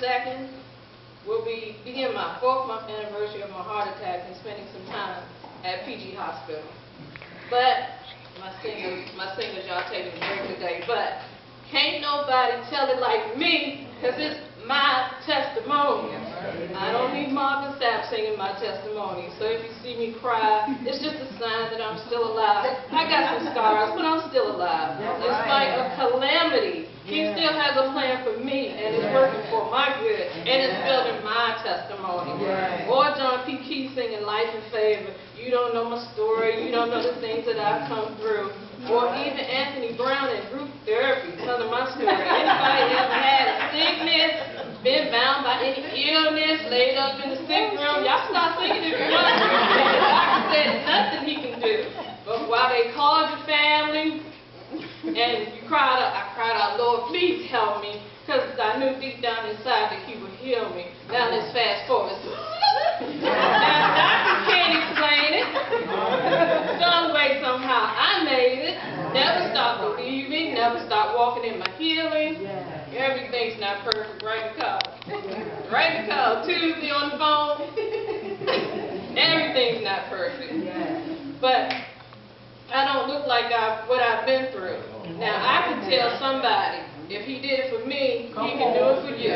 2nd will begin my 4th-month anniversary of my heart attack and spending some time at PG Hospital. But my singers, y'all taking a break today. But can't nobody tell it like me, because it's my testimony. I don't need Marvin Sapp singing my testimony. So if you see me cry, it's just a sign that I'm still alive. I got some scars, but I'm still alive. In spite of calamity, He still has a plan for me, and it's working for my good, and it's building my testimony. Or John P. Key singing Life in Favor. You don't know my story. You don't know the things that I've come through. Or even Anthony Brown in group therapy telling my story. Anybody ever had a sickness, been bound by any illness, laid up in the sick room? Y'all start singing if you want to. The doctor said nothing he can do. But while they called your family, and you cried out, I cried out, Lord, please help me, because I knew deep down inside that He would heal me. Now let's fast forward. Now doctors can't explain it. Some way, somehow, I made it. Never stopped believing, never stopped walking in my healing. Everything's not perfect. Right, Nicole? Right, Nicole? Tuesday on the phone. Everything's not perfect. But I don't look like what I've been through. Now, I can tell somebody, if He did it for me, He can do it for you.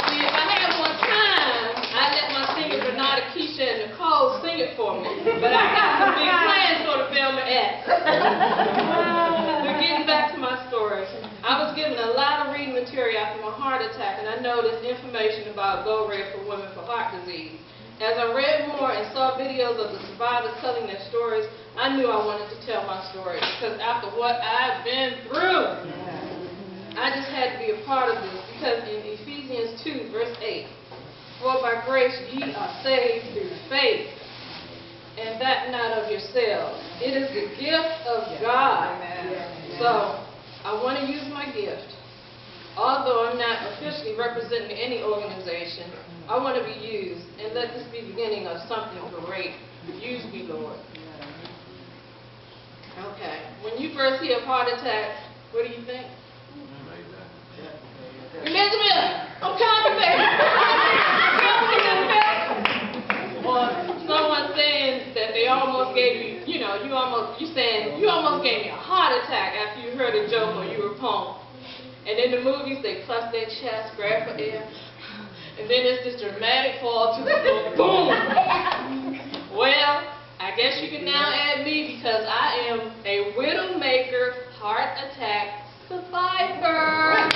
See, if I had more time, I'd let my singer Bernarda, Keisha, and Nicole sing it for me. But I got some big plans for the Velma Act. But getting back to my story, I was given a lot of reading material after my heart attack, and I noticed information about Go Red for Women for Heart Disease. As I read more and saw videos of the survivors telling their stories, I knew I wanted to tell my story, because after what I've been through, I just had to be a part of this. Because in Ephesians 2, verse 8, for by grace ye are saved through faith, and that not of yourselves. It is the gift of God. So I want to use my gift. Although I'm not officially representing any organization, I want to be used, and let this be the beginning of something great. Use me, Lord. Okay. When you first hear of heart attack, what do you think? Elizabeth, I'm coming, baby. Or someone saying that they almost gave you, you almost gave me a heart attack after you heard a joke or you were punked. And in the movies, they clutch their chest, grab for air, and then it's this dramatic fall to the floor. Boom! Well, I guess you can now add me, because I am a Widowmaker heart attack survivor.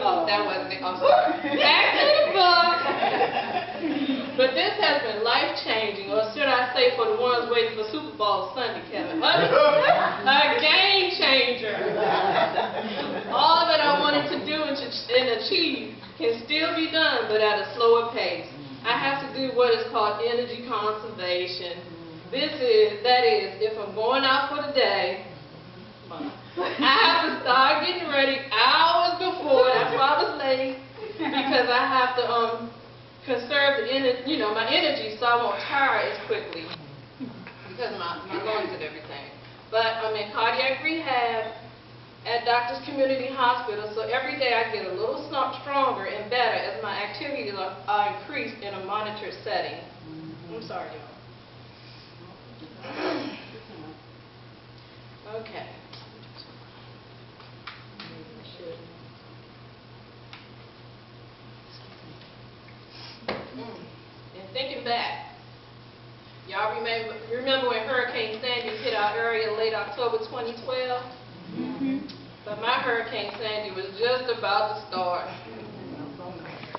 Oh, that wasn't it. I'm sorry. Back to the book. But this has been life-changing, or should I say for the ones waiting for Super Bowl Sunday, Kevin. A game changer. All that I wanted to do and achieve can still be done, but at a slower pace. I have to do what is called energy conservation. That is, if I'm going out for the day, I have to start getting ready hours before. That's why I was late, because I have to conserve the my energy, so I won't tire as quickly, because my lungs and everything. But I'm in cardiac rehab at Doctors Community Hospital, so every day I get a little stronger and better as my activities are increased in a monitored setting. I'm sorry, y'all. Okay. And thinking back, y'all remember when Hurricane Sandy hit our area late October 2012? But my Hurricane Sandy was just about to start.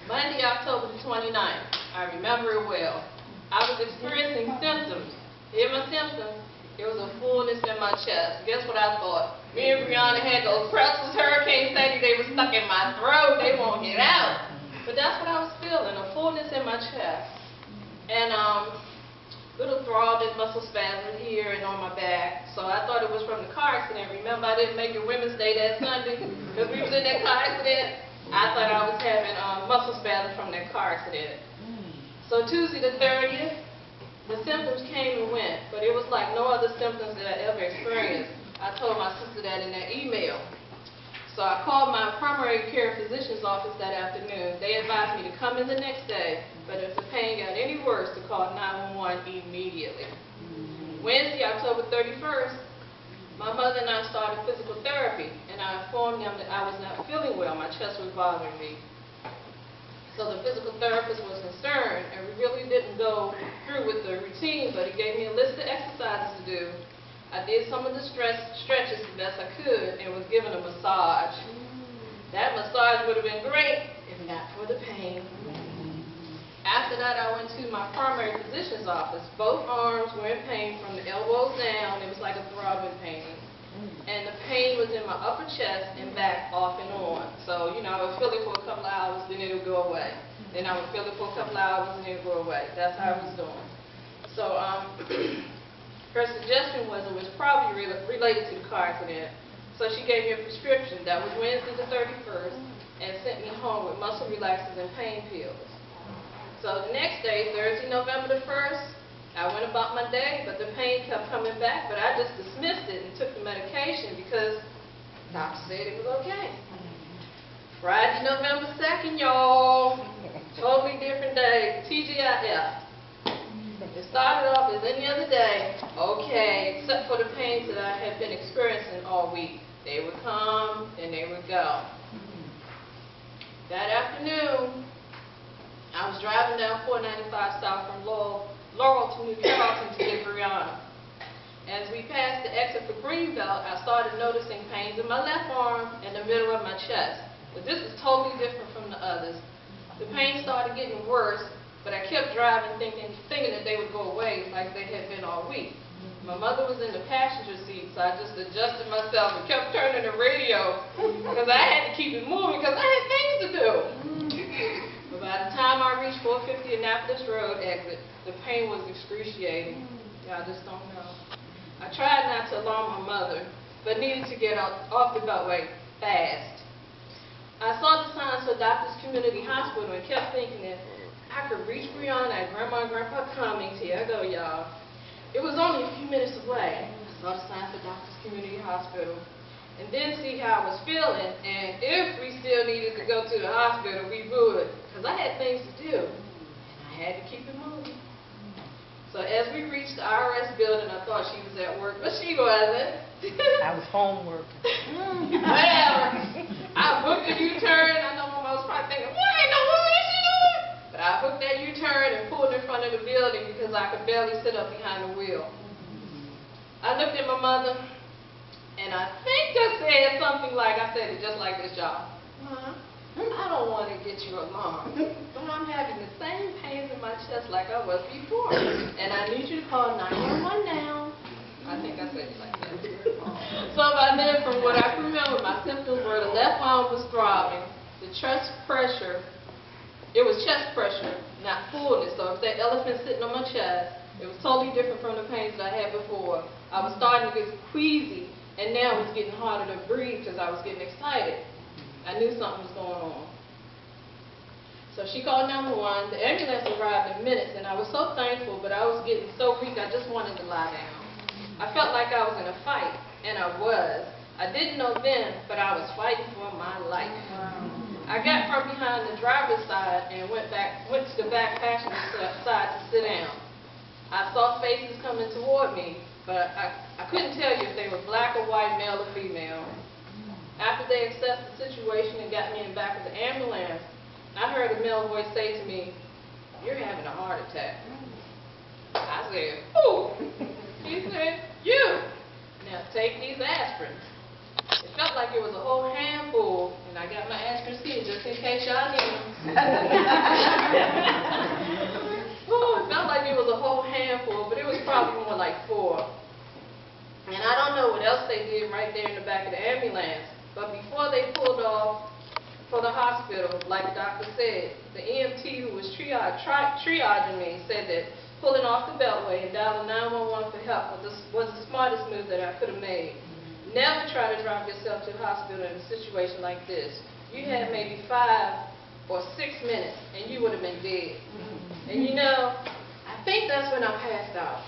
Monday, October the 29th, I remember it well. I was experiencing symptoms. Hear my symptoms? It was a fullness in my chest. Guess what I thought? Me and Brianna had those pretzels, Hurricane Sandy, they were stuck in my throat. They won't get out. But that's what I was feeling, a fullness in my chest. And little throbbing muscle spasm here and on my back. So I thought it was from the car accident. Remember, I didn't make it Women's Day that Sunday because we was in that car accident. I thought I was having muscle spasm from that car accident. So Tuesday the 30th, the symptoms came and went, but it was like no other symptoms that I ever experienced. I told my sister that in that email. So I called my primary care physician's office that afternoon. They advised me to come in the next day, but if the pain got any worse, to call 911 immediately. Wednesday, October 31st, my mother and I started physical therapy, and I informed them that I was not feeling well. My chest was bothering me. So the physical therapist was concerned, and we really didn't go through with the routine, but he gave me a list of exercises to do. I did some of the stretches the best I could and was given a massage. That massage would have been great if not for the pain. After that, I went to my primary physician's office. Both arms were in pain from the elbows down. It was like a throbbing pain. And the pain was in my upper chest and back off and on. So, you know, I would feel it for a couple of hours, then it would go away. Then I would feel it for a couple of hours, and then it would go away. That's how I was doing. So, her suggestion was it was probably related to the car accident. So she gave me a prescription. That was Wednesday the 31st, and sent me home with muscle relaxers and pain pills. So the next day, Thursday, November the 1st, I went about my day, but the pain kept coming back, but I just dismissed it and took the medication because the doctor said it was okay. Friday, November 2nd, y'all, totally different day, TGIF. It started off as any other day, okay, except for the pains that I had been experiencing all week. They would come and they would go. That afternoon, I was driving down 495 south from Laurel to New Carrollton to get Brianna. As we passed the exit for Greenbelt, I started noticing pains in my left arm and the middle of my chest. But this is totally different from the others. The pain started getting worse, but I kept driving thinking that they would go away like they had been all week. My mother was in the passenger seat, so I just adjusted myself and kept turning the radio because I had to keep it moving because I had things to do. But by the time I reached 450 Annapolis Road exit, the pain was excruciating. Y'all just don't know. I tried not to alarm my mother, but needed to get off the beltway fast. I saw the signs for Doctors Community Hospital and kept thinking that I could reach Brianna at Grandma and Grandpa Cummings. Here I go, y'all. It was only a few minutes away. I saw the signs for Doctors Community Hospital. And then see how I was feeling, and if we still needed to go to the hospital, we would, because I had things to do, and I had to keep it moving. So as we reached the IRS building, I thought she was at work, but she wasn't. I was home working. Whatever. I booked a U-turn. I know Mama was probably thinking, what ain't no what is she doing? But I booked that U-turn and pulled in front of the building because I could barely sit up behind the wheel. I looked at my mother. And I think I said something like, I said it just like this, y'all. I don't want to get you alarmed, but I'm having the same pains in my chest like I was before. And I need you to call 911 now. I think I said it like that. So by then, from what I can remember, my symptoms were the left arm was throbbing, the chest pressure, it was chest pressure, not fullness. So if that elephant sitting on my chest, it was totally different from the pains that I had before. I was starting to get queasy. And now it's getting harder to breathe because I was getting excited. I knew something was going on. So she called 911. The ambulance arrived in minutes, and I was so thankful, but I was getting so weak I just wanted to lie down. I felt like I was in a fight, and I was. I didn't know then, but I was fighting for my life. I got from behind the driver's side and went to the back passenger side to sit down. I saw faces coming toward me, but I couldn't tell you if they were black or white, male or female. After they assessed the situation and got me in the back of the ambulance, I heard a male voice say to me, "You're having a heart attack." I said, "Who?" He said, "You. Now take these aspirins." It felt like it was a whole handful, and I got my aspirins here just in case y'all need them. It felt like it was a whole handful, but it was probably more like 4. And I don't know what else they did right there in the back of the ambulance, but before they pulled off for the hospital, like the doctor said, the EMT who was triaging me said that pulling off the beltway and dialing 911 for help was the smartest move that I could have made. Never try to drive yourself to the hospital in a situation like this. You had maybe 5 or 6 minutes and you would have been dead. And you know, I think that's when I passed out.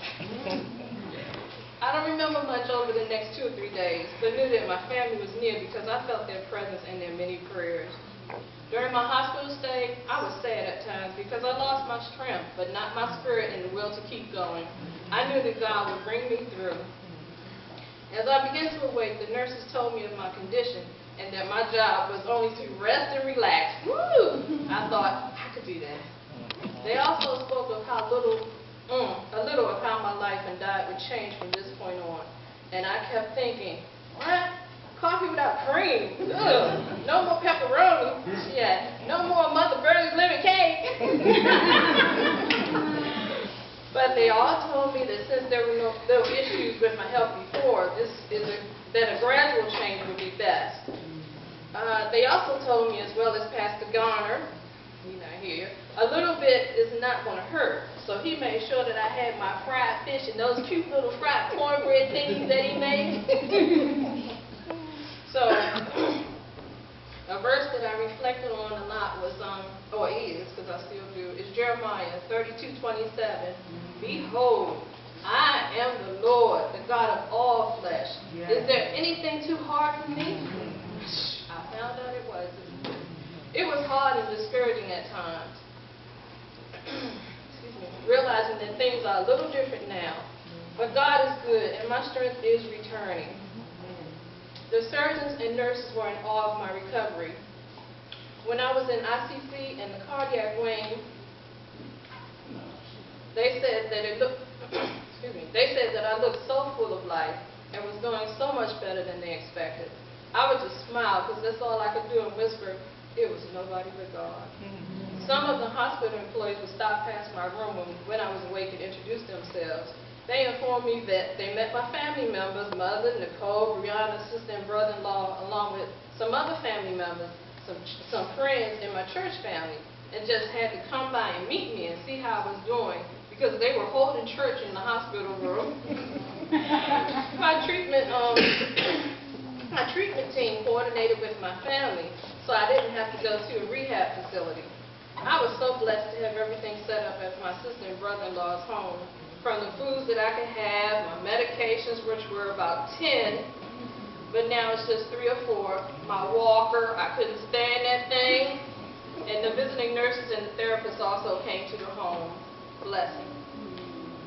I don't remember much over the next 2 or 3 days, but knew that my family was near because I felt their presence and their many prayers. During my hospital stay, I was sad at times because I lost my strength, but not my spirit and the will to keep going. I knew that God would bring me through. As I began to awake, the nurses told me of my condition and that my job was only to rest and relax. Woo! I thought, I could do that. They also spoke of a little of how my life and diet would change from this point on. And I kept thinking, what? Coffee without cream? Ugh. No more pepperoni. Yeah. No more Mother Burley's lemon cake. But they all told me that since there were no issues with my health before, that a gradual change would be best. They also told me, as well as Pastor Garner, he's not here, a little bit is not going to hurt. So he made sure that I had my fried fish and those cute little fried cornbread thingies that he made. So, a verse that I reflected on a lot was, because I still do, is Jeremiah 32:27. Behold, I am the Lord, the God of all flesh. Yes. Is there anything too hard for me? I found out it wasn't. It was hard and discouraging at times. Realizing that things are a little different now. But God is good, and my strength is returning. The surgeons and nurses were in awe of my recovery. When I was in ICC and the cardiac wing, they said that they said that I looked so full of life and was doing so much better than they expected. I would just smile because that's all I could do and whisper, it was nobody but God. Some of the hospital employees would stop past my room when I was awake and introduce themselves. They informed me that they met my family members, Mother, Nicole, Brianna, sister, and brother-in-law, along with some other family members, some friends in my church family, and just had to come by and meet me and see how I was doing because they were holding church in the hospital room. My treatment team coordinated with my family, so I didn't have to go to a rehab facility. I was so blessed to have everything set up at my sister and brother-in-law's home. From the foods that I could have, my medications, which were about 10, but now it's just 3 or 4. My walker, I couldn't stand that thing. And the visiting nurses and the therapists also came to the home. Blessing.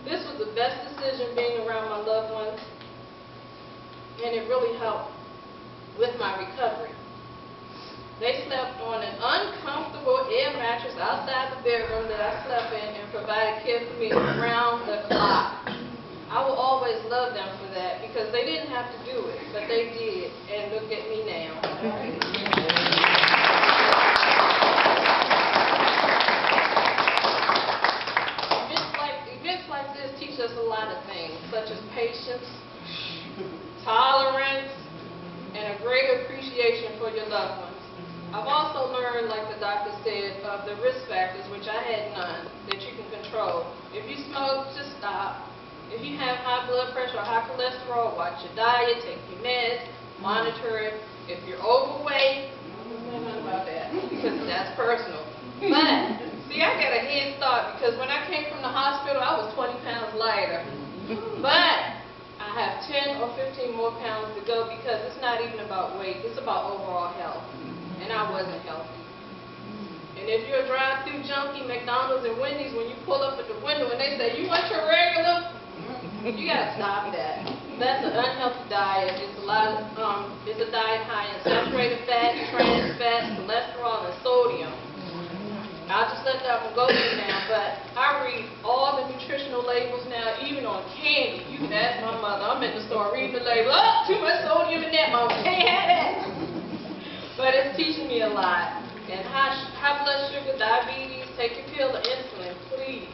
This was the best decision, being around my loved ones, and it really helped with my recovery. They slept on an uncomfortable air mattress outside the bedroom that I slept in and provided care for me around the clock. I will always love them for that because they didn't have to do it, but they did, and look at me now. Events like this teach us a lot of things, such as patience, tolerance, and a great appreciation for your loved ones. I've also learned, like the doctor said, of the risk factors, which I had none, that you can control. If you smoke, just stop. If you have high blood pressure or high cholesterol, watch your diet, take your meds, monitor it. If you're overweight, don't say nothing about that, because that's personal. But, see, I got a head start, because when I came from the hospital, I was 20 pounds lighter. But I have 10 or 15 more pounds to go, because it's not even about weight, it's about overall health. And I wasn't healthy. And if you're a drive-through junkie, McDonald's and Wendy's, when you pull up at the window and they say, you want your regular? You gotta stop that. That's an unhealthy diet. It's a diet high in saturated fat, trans fats, cholesterol, and sodium. I'll just let that one go for now, but I read all the nutritional labels now, even on candy. You can ask my mother. I'm in the store reading the label. Oh, too much sodium in that, Mom. Can't have that. But it's teaching me a lot. And high blood sugar, diabetes, take your pill of insulin, please.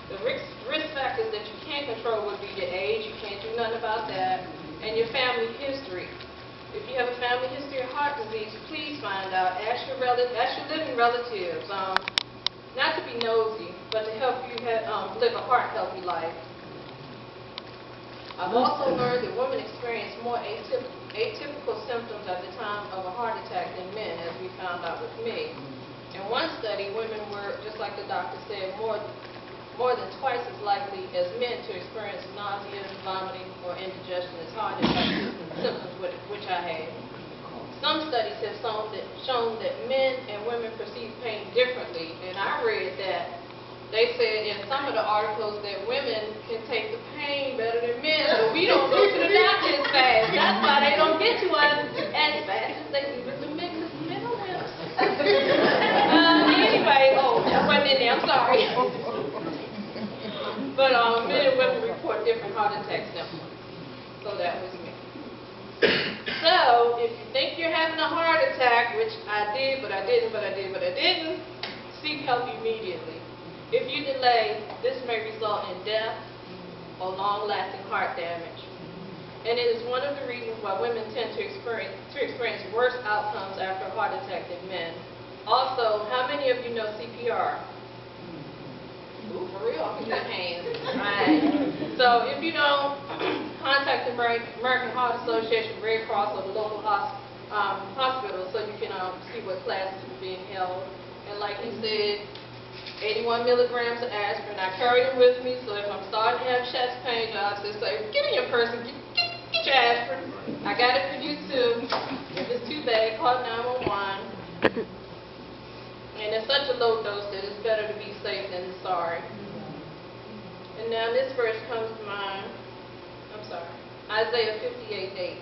The risk factors that you can't control would be your age, you can't do nothing about that, and your family history. If you have a family history of heart disease, please find out. Ask your living relatives. Not to be nosy, but to help you live a heart-healthy life. I've also learned that women experience more atypical symptoms at the time of a heart attack than men, as we found out with me. In one study, women were, just like the doctor said, more than twice as likely as men to experience nausea, vomiting, or indigestion as heart attack symptoms, which I had. Some studies have shown that men and women perceive pain differently, and I read that they said in some of the articles that women can take the pain better than men, so we don't go to the doctor as fast. That's why they don't get to us as fast as they do with the men, because men are wimps. Anyway, that wasn't in there, I'm sorry. But men and women report different heart attack symptoms, so that was me. So, if you think you're having a heart attack, which I did, but I didn't, seek help immediately. If you delay, this may result in death or long-lasting heart damage. And it is one of the reasons why women tend to experience worse outcomes after a heart attack than men. Also, how many of you know CPR? Ooh, for real, I'm in good hands. Right. So if you don't, contact the American Heart Association, Red Cross, or the local hospital so you can see what classes are being held. And like he said, 81 milligrams of aspirin. I carry them with me, so if I'm starting to have chest pain, I just say, get in your purse and get your aspirin. I got it for you too. If it's too bad, call 911. And it's such a low dose that it's better to be safe than sorry. And now this verse comes to mind. I'm sorry. Isaiah 58:8.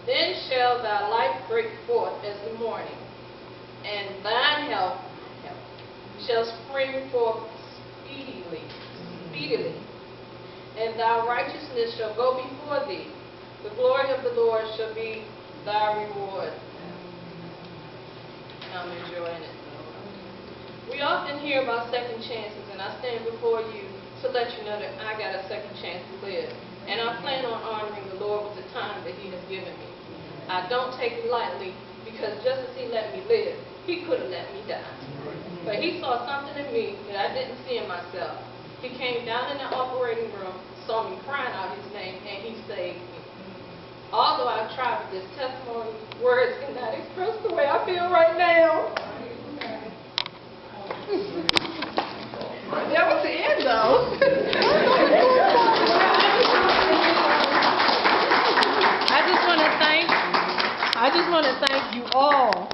Then shall thy light break forth as the morning, and thine health shall spring forth speedily. And thy righteousness shall go before thee. The glory of the Lord shall be thy reward. I'm enjoying it. We often hear about second chances, and I stand before you to let you know that I got a second chance to live. And I plan on honoring the Lord with the time that He has given me. I don't take it lightly, because just as He let me live, He could have let me die. But He saw something in me that I didn't see in myself. He came down in the operating room, saw me crying out His name, and He saved me. Although I've tried with this testimony, words cannot express the way I feel right now. That was the end, though. I just want to thank you all